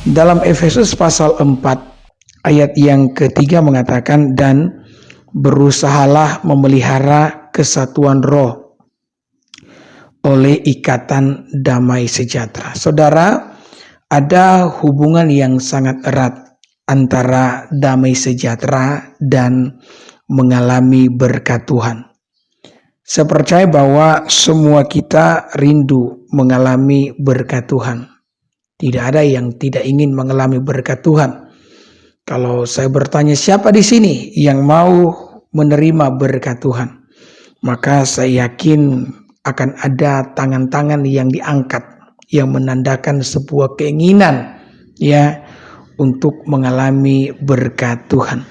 Dalam Efesus pasal 4 ayat yang ketiga mengatakan, dan berusahalah memelihara kesatuan roh oleh ikatan damai sejahtera. Saudara, ada hubungan yang sangat erat antara damai sejahtera dan mengalami berkat Tuhan. Saya percaya bahwa semua kita rindu mengalami berkat Tuhan. Tidak ada yang tidak ingin mengalami berkat Tuhan. Kalau saya bertanya siapa di sini yang mau menerima berkat Tuhan, maka saya yakin akan ada tangan-tangan yang diangkat yang menandakan sebuah keinginan ya untuk mengalami berkat Tuhan.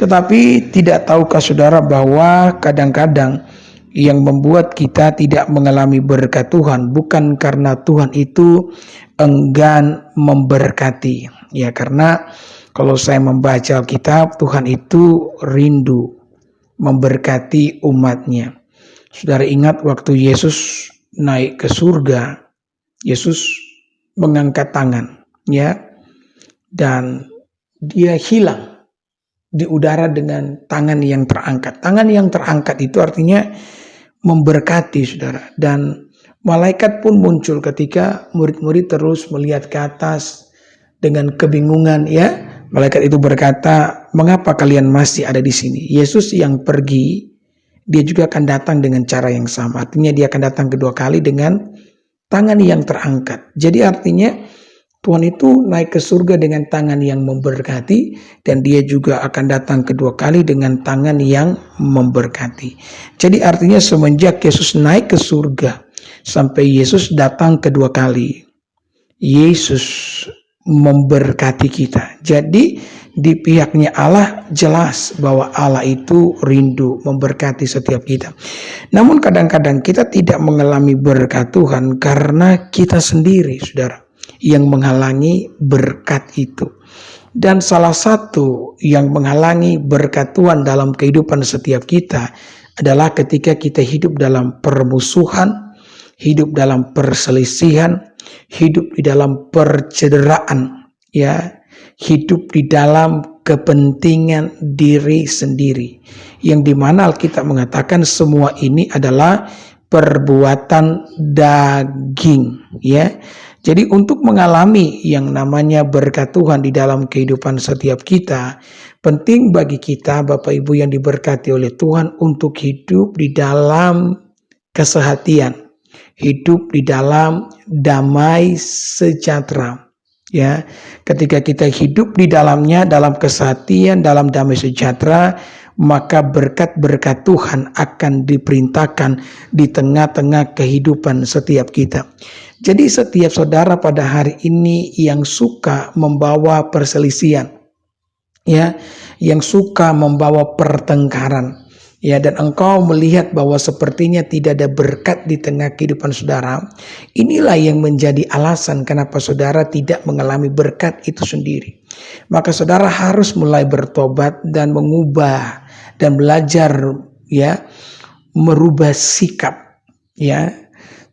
Tetapi tidak tahukah saudara bahwa kadang-kadang yang membuat kita tidak mengalami berkat Tuhan bukan karena Tuhan itu enggan memberkati. Ya, karena kalau saya membaca Alkitab, Tuhan itu rindu memberkati umatnya. Saudara ingat waktu Yesus naik ke surga, Yesus mengangkat tangan, ya, dan dia hilang di udara dengan tangan yang terangkat. Tangan yang terangkat itu artinya memberkati, saudara. Dan malaikat pun muncul ketika murid-murid terus melihat ke atas dengan kebingungan, ya. Malaikat itu berkata, "Mengapa kalian masih ada di sini?" Yesus yang pergi, dia juga akan datang dengan cara yang sama. Artinya dia akan datang kedua kali dengan tangan yang terangkat. Jadi artinya Tuhan itu naik ke surga dengan tangan yang memberkati, dan dia juga akan datang kedua kali dengan tangan yang memberkati. Jadi artinya semenjak Yesus naik ke surga sampai Yesus datang kedua kali, Yesus memberkati kita. Jadi di pihaknya Allah jelas bahwa Allah itu rindu memberkati setiap kita. Namun kadang-kadang kita tidak mengalami berkat Tuhan karena kita sendiri, saudara, yang menghalangi berkat itu. Dan salah satu yang menghalangi berkat Tuhan dalam kehidupan setiap kita adalah ketika kita hidup dalam permusuhan, hidup dalam perselisihan, hidup di dalam percederaan, ya, hidup di dalam kepentingan diri sendiri, yang dimana Alkitab mengatakan semua ini adalah perbuatan daging, ya. Jadi untuk mengalami yang namanya berkat Tuhan di dalam kehidupan setiap kita, penting bagi kita Bapak Ibu yang diberkati oleh Tuhan untuk hidup di dalam kesehatian, hidup di dalam damai sejahtera. Ya, ketika kita hidup di dalamnya, dalam kesehatian, dalam damai sejahtera, maka berkat-berkat Tuhan akan diperintahkan di tengah-tengah kehidupan setiap kita. Jadi setiap saudara pada hari ini yang suka membawa perselisihan, ya, yang suka membawa pertengkaran, ya, dan engkau melihat bahwa sepertinya tidak ada berkat di tengah kehidupan saudara, inilah yang menjadi alasan kenapa saudara tidak mengalami berkat itu sendiri. Maka saudara harus mulai bertobat dan mengubah dan belajar, ya, merubah sikap, ya,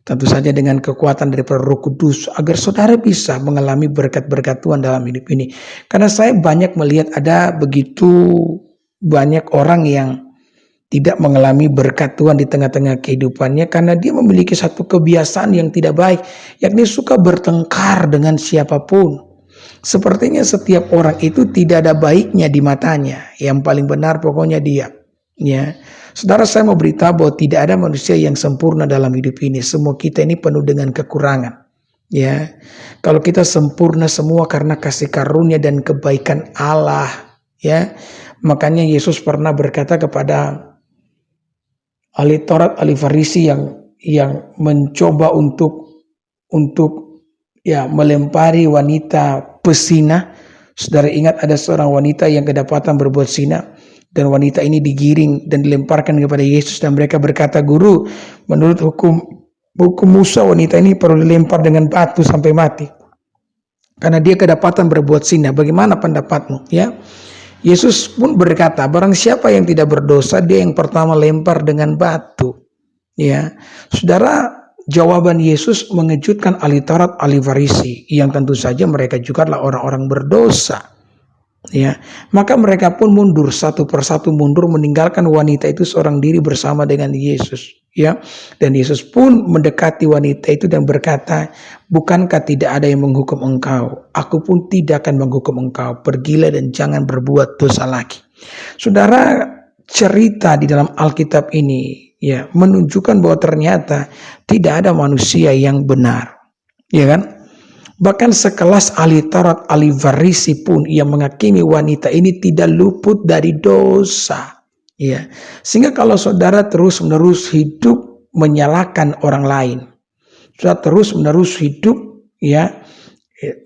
tentu saja dengan kekuatan daripada Roh Kudus, agar saudara bisa mengalami berkat-berkat Tuhan dalam hidup ini. Karena saya banyak melihat ada begitu banyak orang yang tidak mengalami berkat Tuhan di tengah-tengah kehidupannya karena dia memiliki satu kebiasaan yang tidak baik, yakni suka bertengkar dengan siapapun. Sepertinya setiap orang itu tidak ada baiknya di matanya, yang paling benar pokoknya dia, ya. Saudara, saya mau beritahu bahwa tidak ada manusia yang sempurna dalam hidup ini. Semua kita ini penuh dengan kekurangan, ya. Kalau kita sempurna semua karena kasih karunia dan kebaikan Allah, ya. Makanya Yesus pernah berkata kepada ahli Taurat, ahli Farisi yang mencoba untuk ya melempari wanita pesina. Saudara ingat ada seorang wanita yang kedapatan berbuat zina, dan wanita ini digiring dan dilemparkan kepada Yesus, dan mereka berkata, "Guru, menurut hukum Musa wanita ini perlu dilempar dengan batu sampai mati karena dia kedapatan berbuat zina. Bagaimana pendapatmu?" Ya. Yesus pun berkata, barang siapa yang tidak berdosa, dia yang pertama lempar dengan batu. Ya, saudara, jawaban Yesus mengejutkan ahli Taurat, ahli Farisi, yang tentu saja mereka juga adalah orang-orang berdosa. Ya, maka mereka pun mundur satu persatu, mundur meninggalkan wanita itu seorang diri bersama dengan Yesus. Ya, dan Yesus pun mendekati wanita itu dan berkata, bukankah tidak ada yang menghukum engkau? Aku pun tidak akan menghukum engkau. Pergilah dan jangan berbuat dosa lagi. Saudara, cerita di dalam Alkitab ini ya menunjukkan bahwa ternyata tidak ada manusia yang benar. Ya kan? Bahkan sekelas ahli Taurat, ahli Farisi pun yang menghakimi wanita ini tidak luput dari dosa. Ya, sehingga kalau saudara terus-menerus hidup menyalahkan orang lain, saudara terus-menerus hidup ya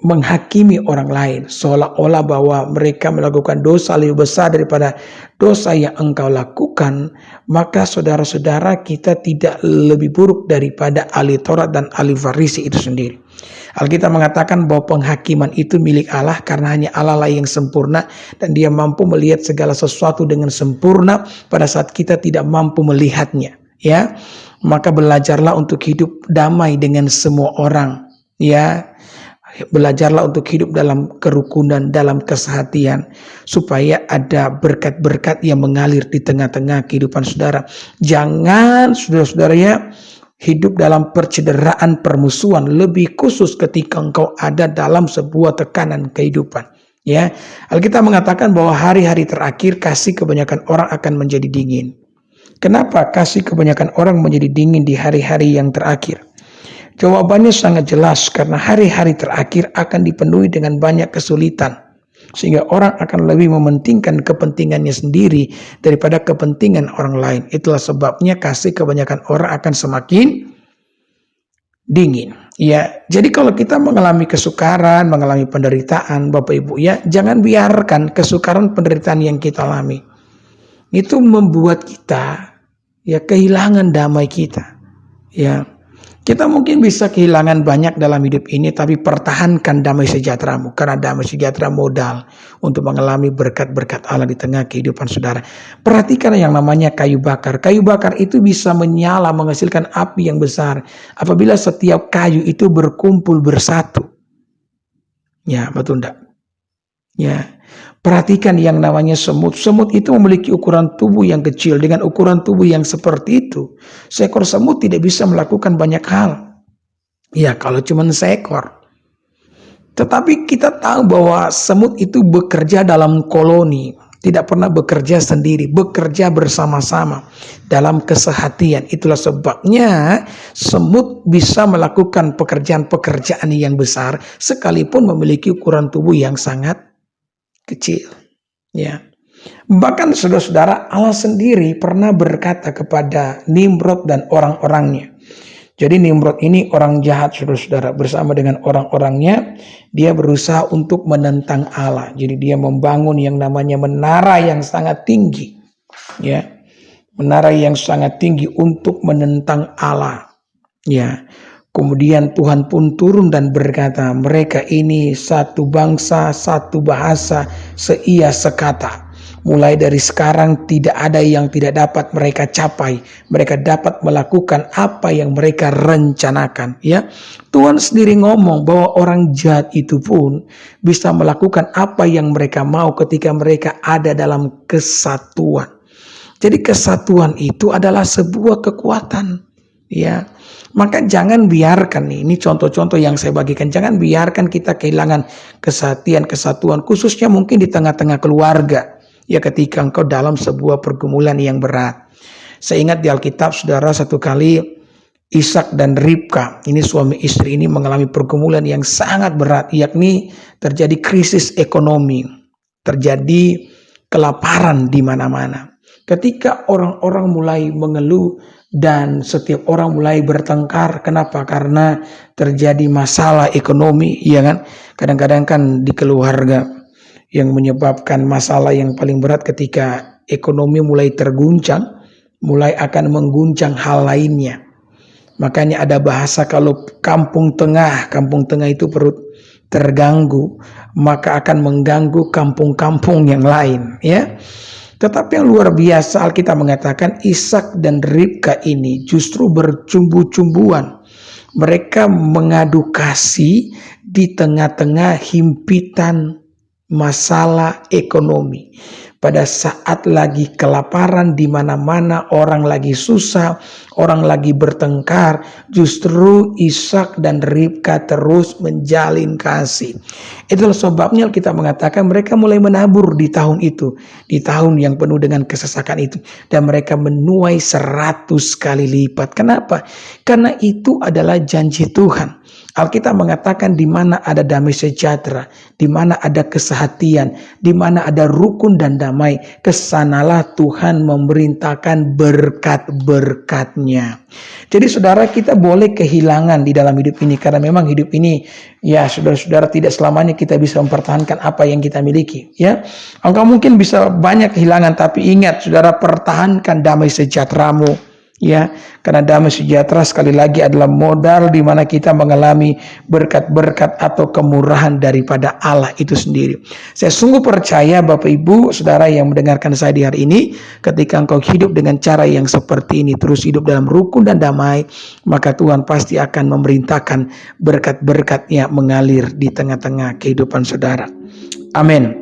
menghakimi orang lain, seolah-olah bahwa mereka melakukan dosa lebih besar daripada dosa yang engkau lakukan, maka saudara-saudara kita tidak lebih buruk daripada ahli Taurat dan ahli Farisi itu sendiri. Alkitab mengatakan bahwa penghakiman itu milik Allah karena hanya Allah lah yang sempurna dan dia mampu melihat segala sesuatu dengan sempurna pada saat kita tidak mampu melihatnya. Ya, maka belajarlah untuk hidup damai dengan semua orang. Ya, belajarlah untuk hidup dalam kerukunan, dalam kesehatian, supaya ada berkat-berkat yang mengalir di tengah-tengah kehidupan saudara. Jangan saudara-saudara ya hidup dalam percederaan, permusuhan, lebih khusus ketika engkau ada dalam sebuah tekanan kehidupan. Ya, Alkitab mengatakan bahwa hari-hari terakhir kasih kebanyakan orang akan menjadi dingin. Kenapa kasih kebanyakan orang menjadi dingin di hari-hari yang terakhir? Jawabannya sangat jelas, karena hari-hari terakhir akan dipenuhi dengan banyak kesulitan. Sehingga orang akan lebih mementingkan kepentingannya sendiri daripada kepentingan orang lain. Itulah sebabnya kasih kebanyakan orang akan semakin dingin. Ya, jadi kalau kita mengalami kesukaran, mengalami penderitaan, Bapak Ibu ya, jangan biarkan kesukaran penderitaan yang kita alami itu membuat kita ya kehilangan damai kita. Ya. Kita mungkin bisa kehilangan banyak dalam hidup ini, tapi pertahankan damai sejahteramu. Karena damai sejahtera modal untuk mengalami berkat-berkat Allah di tengah kehidupan saudara. Perhatikan yang namanya kayu bakar. Kayu bakar itu bisa menyala, menghasilkan api yang besar apabila setiap kayu itu berkumpul bersatu. Ya, betul enggak? Ya. Perhatikan yang namanya semut. Semut itu memiliki ukuran tubuh yang kecil. Dengan ukuran tubuh yang seperti itu, seekor semut tidak bisa melakukan banyak hal. Ya, kalau cuma seekor. Tetapi kita tahu bahwa semut itu bekerja dalam koloni. Tidak pernah bekerja sendiri. Bekerja bersama-sama dalam kesehatian. Itulah sebabnya semut bisa melakukan pekerjaan-pekerjaan yang besar sekalipun memiliki ukuran tubuh yang sangat kecil. Ya. Bahkan saudara-saudara, Allah sendiri pernah berkata kepada Nimrod dan orang-orangnya. Jadi Nimrod ini orang jahat, saudara-saudara, bersama dengan orang-orangnya dia berusaha untuk menentang Allah. Jadi dia membangun yang namanya menara yang sangat tinggi. Ya. Menara yang sangat tinggi untuk menentang Allah. Ya. Kemudian Tuhan pun turun dan berkata, mereka ini satu bangsa, satu bahasa, seia sekata. Mulai dari sekarang tidak ada yang tidak dapat mereka capai. Mereka dapat melakukan apa yang mereka rencanakan. Ya, Tuhan sendiri ngomong bahwa orang jahat itu pun bisa melakukan apa yang mereka mau ketika mereka ada dalam kesatuan. Jadi kesatuan itu adalah sebuah kekuatan. Ya. Maka jangan biarkan ini contoh-contoh yang saya bagikan, jangan biarkan kita kehilangan kesatuan khususnya mungkin di tengah-tengah keluarga. Ya, ketika engkau dalam sebuah pergumulan yang berat. Saya ingat di Alkitab saudara, satu kali Ishak dan Ribka, ini suami istri ini mengalami pergumulan yang sangat berat, yakni terjadi krisis ekonomi, terjadi kelaparan di mana-mana. Ketika orang-orang mulai mengeluh dan setiap orang mulai bertengkar, kenapa? Karena terjadi masalah ekonomi, ya kan? Kadang-kadang kan di keluarga yang menyebabkan masalah yang paling berat ketika ekonomi mulai terguncang, mulai akan mengguncang hal lainnya. Makanya ada bahasa kalau kampung tengah itu perut terganggu, maka akan mengganggu kampung-kampung yang lain, ya. Tetapi yang luar biasa, Alkitab mengatakan Ishak dan Ribka ini justru bercumbu-cumbuan. Mereka mengadu kasih di tengah-tengah himpitan masalah ekonomi. Pada saat lagi kelaparan, di mana-mana orang lagi susah, orang lagi bertengkar, justru Ishak dan Ribka terus menjalin kasih. Itulah sebabnya kita mengatakan mereka mulai menabur di tahun itu, di tahun yang penuh dengan kesesakan itu, dan mereka menuai 100 kali lipat. Kenapa? Karena itu adalah janji Tuhan. Alkitab mengatakan di mana ada damai sejahtera, di mana ada kesehatian, di mana ada rukun dan damai, kesanalah Tuhan memerintahkan berkat-berkatnya. Jadi saudara, kita boleh kehilangan di dalam hidup ini, karena memang hidup ini, ya saudara-saudara, tidak selamanya kita bisa mempertahankan apa yang kita miliki. Ya, engkau mungkin bisa banyak kehilangan, tapi ingat saudara, pertahankan damai sejahteramu. Ya, karena damai sejahtera sekali lagi adalah modal di mana kita mengalami berkat-berkat atau kemurahan daripada Allah itu sendiri. Saya sungguh percaya Bapak Ibu, Saudara yang mendengarkan saya di hari ini, ketika engkau hidup dengan cara yang seperti ini, terus hidup dalam rukun dan damai, maka Tuhan pasti akan memerintahkan berkat-berkat-Nya mengalir di tengah-tengah kehidupan saudara. Amin.